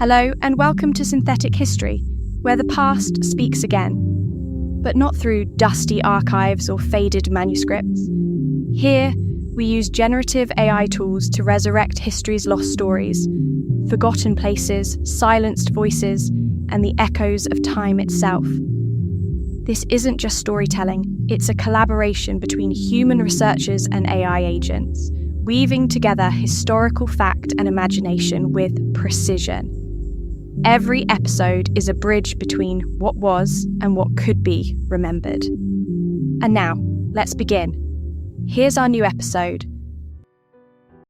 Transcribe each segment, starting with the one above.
Hello and welcome to Synthetic History, where the past speaks again, but not through dusty archives or faded manuscripts. Here, we use generative AI tools to resurrect history's lost stories, forgotten places, silenced voices, and the echoes of time itself. This isn't just storytelling, it's a collaboration between human researchers and AI agents, weaving together historical fact and imagination with precision. Every episode is a bridge between what was and what could be remembered. And now, let's begin. Here's our new episode.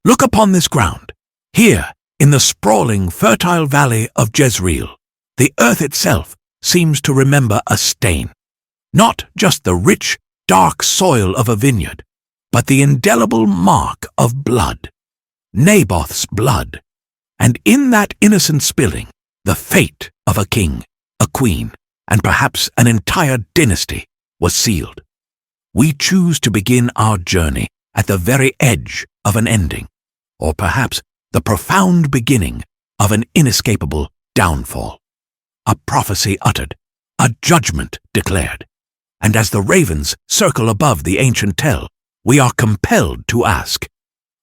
Look upon this ground. Here, in the sprawling, fertile valley of Jezreel, the earth itself seems to remember a stain. Not just the rich, dark soil of a vineyard, but the indelible mark of blood. Naboth's blood. And in that innocent spilling, the fate of a king, a queen, and perhaps an entire dynasty was sealed. We choose to begin our journey at the very edge of an ending, or perhaps the profound beginning of an inescapable downfall. A prophecy uttered, a judgment declared, and as the ravens circle above the ancient tell, we are compelled to ask,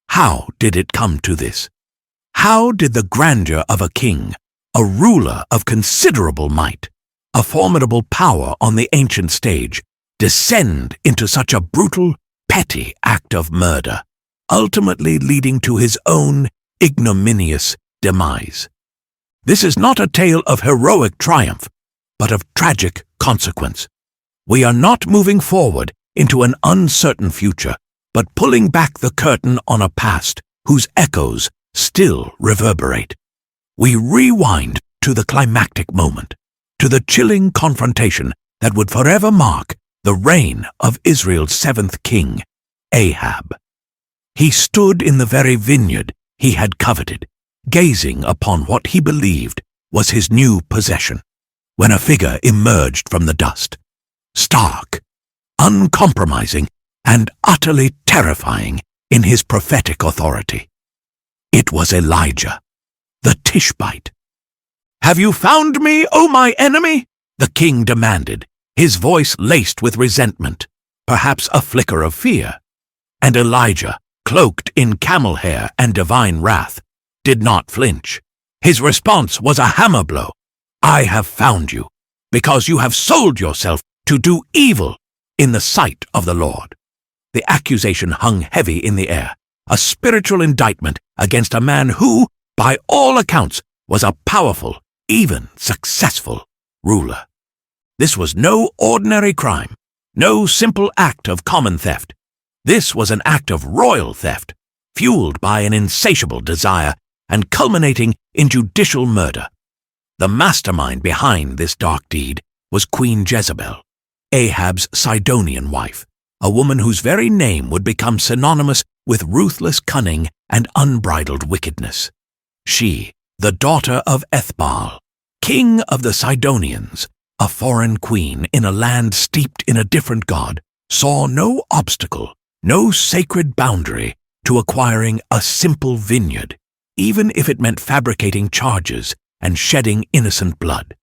how did it come to this? How did the grandeur of a king, a ruler of considerable might, a formidable power on the ancient stage, descend into such a brutal, petty act of murder, ultimately leading to his own ignominious demise? This is not a tale of heroic triumph, but of tragic consequence. We are not moving forward into an uncertain future, but pulling back the curtain on a past whose echoes still reverberate. We rewind to the climactic moment, to the chilling confrontation that would forever mark the reign of Israel's seventh king, Ahab. He stood in the very vineyard he had coveted, gazing upon what he believed was his new possession, when a figure emerged from the dust, stark, uncompromising, and utterly terrifying in his prophetic authority. It was Elijah, the Tishbite. "Have you found me, O my enemy?" the king demanded, his voice laced with resentment, perhaps a flicker of fear. And Elijah, cloaked in camel hair and divine wrath, did not flinch. His response was a hammer blow. "I have found you, because you have sold yourself to do evil in the sight of the Lord." The accusation hung heavy in the air, a spiritual indictment against a man who, by all accounts, was a powerful, even successful ruler. This was no ordinary crime, no simple act of common theft. This was an act of royal theft, fueled by an insatiable desire and culminating in judicial murder. The mastermind behind this dark deed was Queen Jezebel, Ahab's Sidonian wife, a woman whose very name would become synonymous with ruthless cunning and unbridled wickedness. She, the daughter of Ethbaal, king of the Sidonians, a foreign queen in a land steeped in a different god, saw no obstacle, no sacred boundary to acquiring a simple vineyard, even if it meant fabricating charges and shedding innocent blood.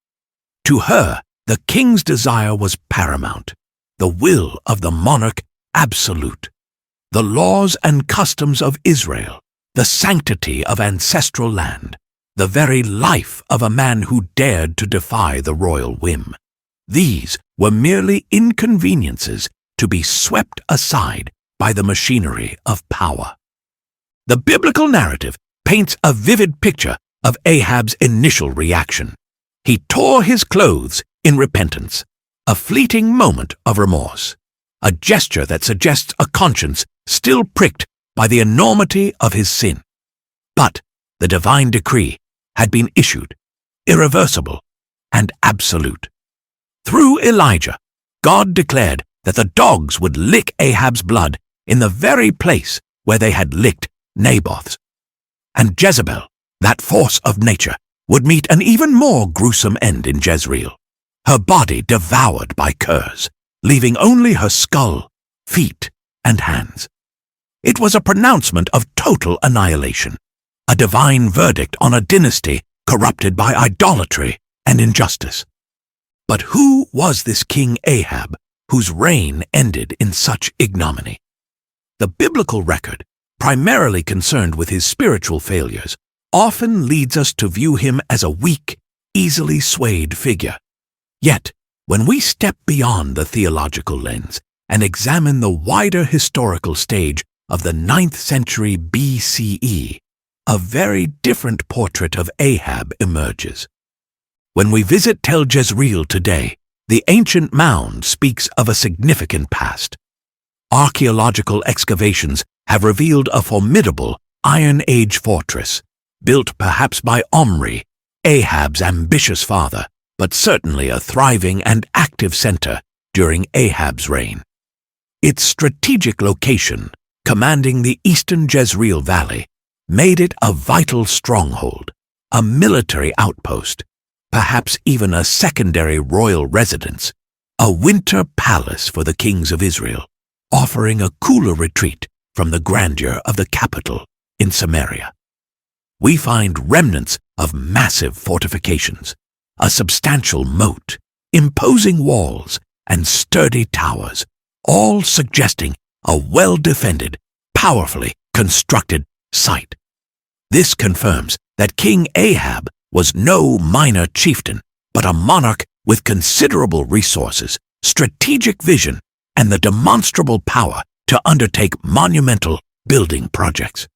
To her, the king's desire was paramount, the will of the monarch absolute. The laws and customs of Israel, the sanctity of ancestral land, the very life of a man who dared to defy the royal whim. These were merely inconveniences to be swept aside by the machinery of power. The biblical narrative paints a vivid picture of Ahab's initial reaction. He tore his clothes in repentance, a fleeting moment of remorse, a gesture that suggests a conscience still pricked by the enormity of his sin. But the divine decree had been issued, irreversible and absolute. Through Elijah, God declared that the dogs would lick Ahab's blood in the very place where they had licked Naboth's. And Jezebel, that force of nature, would meet an even more gruesome end in Jezreel, her body devoured by curs, leaving only her skull, feet, and hands. It was a pronouncement of total annihilation, a divine verdict on a dynasty corrupted by idolatry and injustice. But who was this King Ahab whose reign ended in such ignominy? The biblical record, primarily concerned with his spiritual failures, often leads us to view him as a weak, easily swayed figure. Yet, when we step beyond the theological lens and examine the wider historical stage of the 9th century BCE, a very different portrait of Ahab emerges. When we visit Tel Jezreel today, the ancient mound speaks of a significant past. Archaeological excavations have revealed a formidable Iron Age fortress, built perhaps by Omri, Ahab's ambitious father, but certainly a thriving and active center during Ahab's reign. Its strategic location, commanding the eastern Jezreel Valley, made it a vital stronghold, a military outpost, perhaps even a secondary royal residence, a winter palace for the kings of Israel, offering a cooler retreat from the grandeur of the capital in Samaria. We find remnants of massive fortifications, a substantial moat, imposing walls, and sturdy towers, all suggesting a well-defended, powerfully constructed site. This confirms that King Ahab was no minor chieftain, but a monarch with considerable resources, strategic vision, and the demonstrable power to undertake monumental building projects.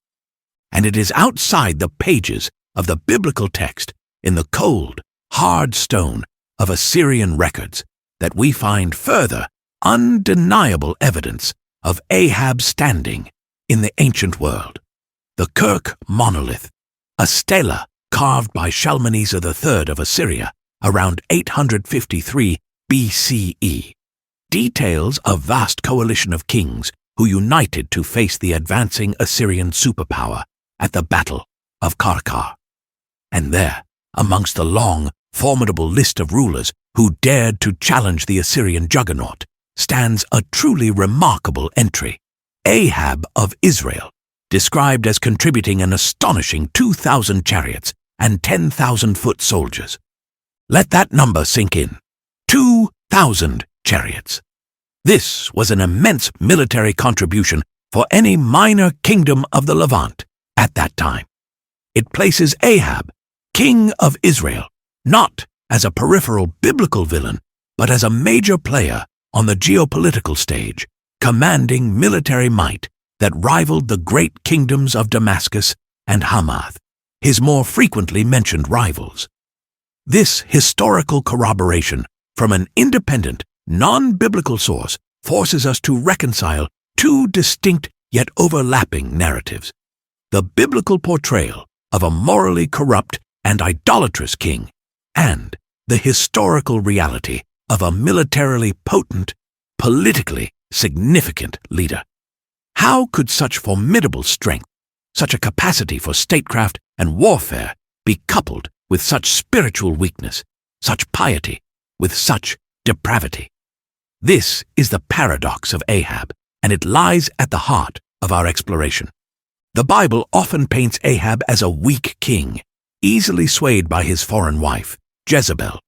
And it is outside the pages of the biblical text, in the cold, hard stone of Assyrian records, that we find further undeniable evidence of Ahab's standing in the ancient world. The Kirk monolith, a stela carved by Shalmaneser III of Assyria around 853 BCE, details a vast coalition of kings who united to face the advancing Assyrian superpower at the Battle of Karkar. And there, amongst the long, formidable list of rulers who dared to challenge the Assyrian juggernaut, stands a truly remarkable entry, Ahab of Israel, described as contributing an astonishing 2,000 chariots and 10,000 foot soldiers. Let that number sink in. 2,000 chariots. This was an immense military contribution for any minor kingdom of the Levant at that time. It places Ahab, king of Israel, not as a peripheral biblical villain, but as a major player on the geopolitical stage, commanding military might that rivaled the great kingdoms of Damascus and Hamath, his more frequently mentioned rivals. This historical corroboration from an independent, non-biblical source forces us to reconcile two distinct yet overlapping narratives: the biblical portrayal of a morally corrupt and idolatrous king, and the historical reality of a militarily potent, politically significant leader. How could such formidable strength, such a capacity for statecraft and warfare, be coupled with such spiritual weakness, such piety with such depravity? This is the paradox of Ahab, and it lies at the heart of our exploration. The Bible often paints Ahab as a weak king, easily swayed by his foreign wife, Jezebel.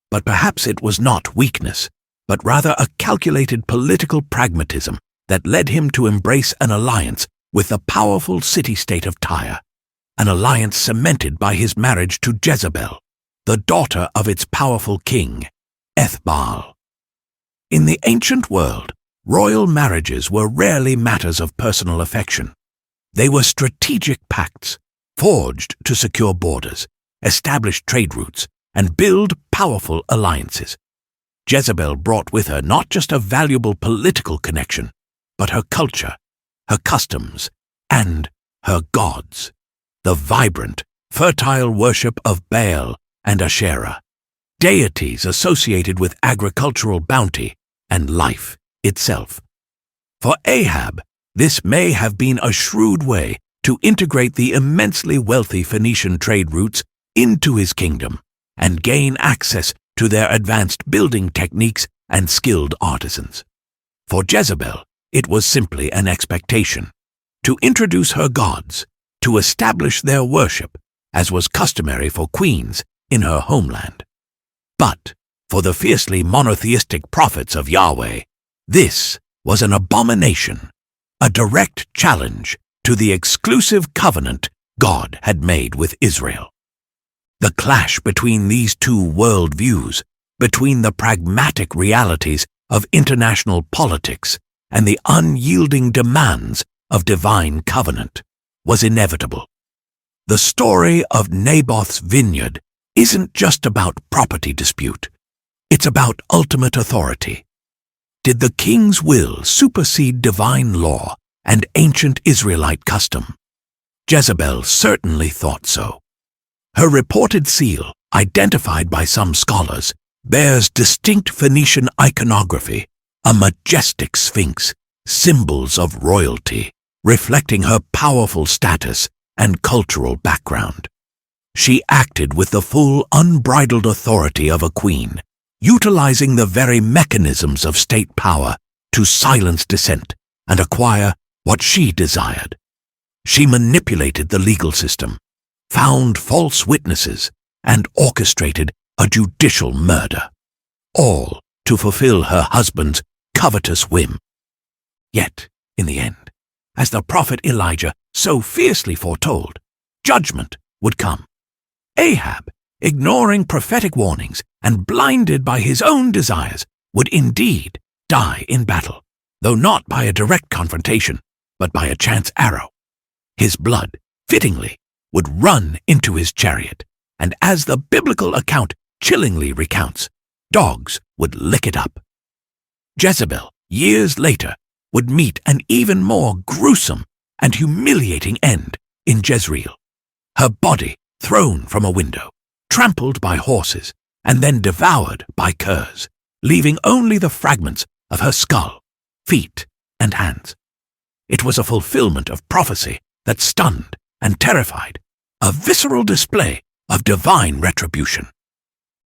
But perhaps it was not weakness, but rather a calculated political pragmatism that led him to embrace an alliance with the powerful city-state of Tyre, an alliance cemented by his marriage to Jezebel, the daughter of its powerful king, Ethbaal. In the ancient world, royal marriages were rarely matters of personal affection. They were strategic pacts, forged to secure borders, establish trade routes, and build powerful alliances. Jezebel brought with her not just a valuable political connection, but her culture, her customs, and her gods, the vibrant, fertile worship of Baal and Asherah, deities associated with agricultural bounty and life itself. For Ahab, this may have been a shrewd way to integrate the immensely wealthy Phoenician trade routes into his kingdom and gain access to their advanced building techniques and skilled artisans. For Jezebel, it was simply an expectation to introduce her gods, to establish their worship, as was customary for queens in her homeland. But for the fiercely monotheistic prophets of Yahweh, this was an abomination, a direct challenge to the exclusive covenant God had made with Israel. The clash between these two worldviews, between the pragmatic realities of international politics and the unyielding demands of divine covenant, was inevitable. The story of Naboth's vineyard isn't just about property dispute. It's about ultimate authority. Did the king's will supersede divine law and ancient Israelite custom? Jezebel certainly thought so. Her reported seal, identified by some scholars, bears distinct Phoenician iconography, a majestic sphinx, symbols of royalty, reflecting her powerful status and cultural background. She acted with the full, unbridled authority of a queen, utilizing the very mechanisms of state power to silence dissent and acquire what she desired. She manipulated the legal system, found false witnesses, and orchestrated a judicial murder, all to fulfill her husband's covetous whim. Yet, in the end, as the prophet Elijah so fiercely foretold, judgment would come. Ahab, ignoring prophetic warnings and blinded by his own desires, would indeed die in battle, though not by a direct confrontation, but by a chance arrow. His blood, fittingly, would run into his chariot, and as the biblical account chillingly recounts, dogs would lick it up. Jezebel, years later, would meet an even more gruesome and humiliating end in Jezreel. Her body thrown from a window, trampled by horses, and then devoured by curs, leaving only the fragments of her skull, feet, and hands. It was a fulfillment of prophecy that stunned and terrified, a visceral display of divine retribution.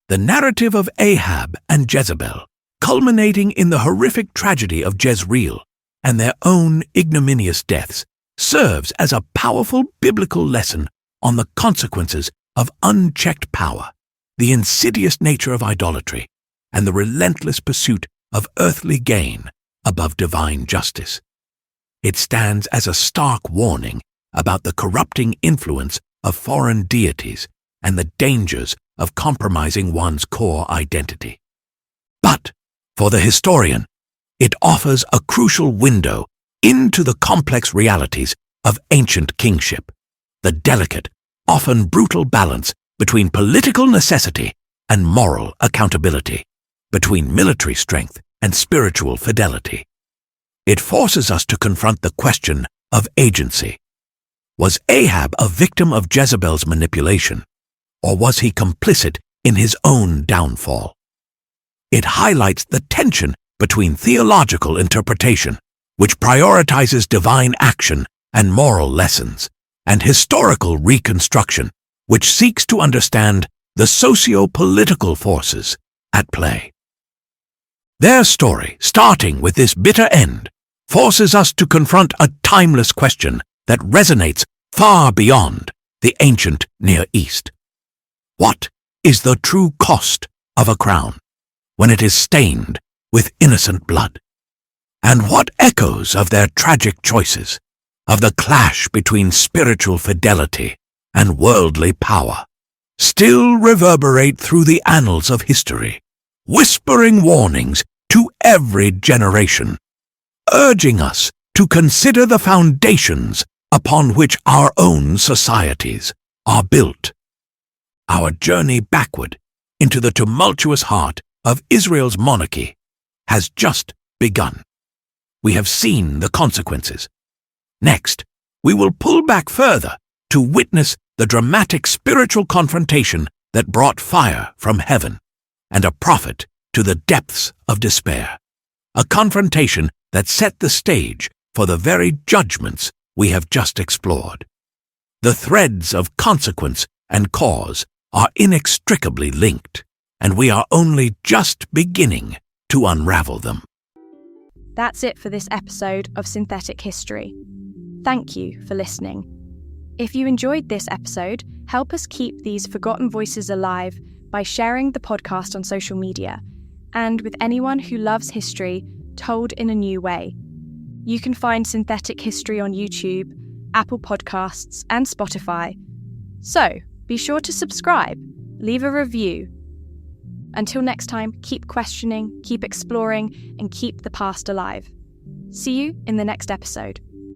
The narrative of Ahab and Jezebel, culminating in the horrific tragedy of Jezreel and their own ignominious deaths, serves as a powerful biblical lesson on the consequences of unchecked power, the insidious nature of idolatry, and the relentless pursuit of earthly gain above divine justice. It stands as a stark warning about the corrupting influence of foreign deities and the dangers of compromising one's core identity. But, for the historian, it offers a crucial window into the complex realities of ancient kingship, the delicate, often brutal balance between political necessity and moral accountability, between military strength and spiritual fidelity. It forces us to confront the question of agency. Was Ahab a victim of Jezebel's manipulation, or was he complicit in his own downfall? It highlights the tension between theological interpretation, which prioritizes divine action and moral lessons, and historical reconstruction, which seeks to understand the socio-political forces at play. Their story, starting with this bitter end, forces us to confront a timeless question that resonates far beyond the ancient Near East. What is the true cost of a crown when it is stained with innocent blood? And what echoes of their tragic choices, of the clash between spiritual fidelity and worldly power, still reverberate through the annals of history, whispering warnings to every generation, urging us to consider the foundations upon which our own societies are built. Our journey backward into the tumultuous heart of Israel's monarchy has just begun. We have seen the consequences. Next, we will pull back further to witness the dramatic spiritual confrontation that brought fire from heaven and a prophet to the depths of despair, a confrontation that set the stage for the very judgments we have just explored. The threads of consequence and cause are inextricably linked, and we are only just beginning to unravel them. That's it for this episode of Synthetic History. Thank you for listening. If you enjoyed this episode Help us keep these forgotten voices alive by sharing the podcast on social media and with anyone who loves history told in a new way. You can find Synthetic History on YouTube, Apple Podcasts, and Spotify. So, be sure to subscribe, leave a review. Until next time, keep questioning, keep exploring, and keep the past alive. See you in the next episode.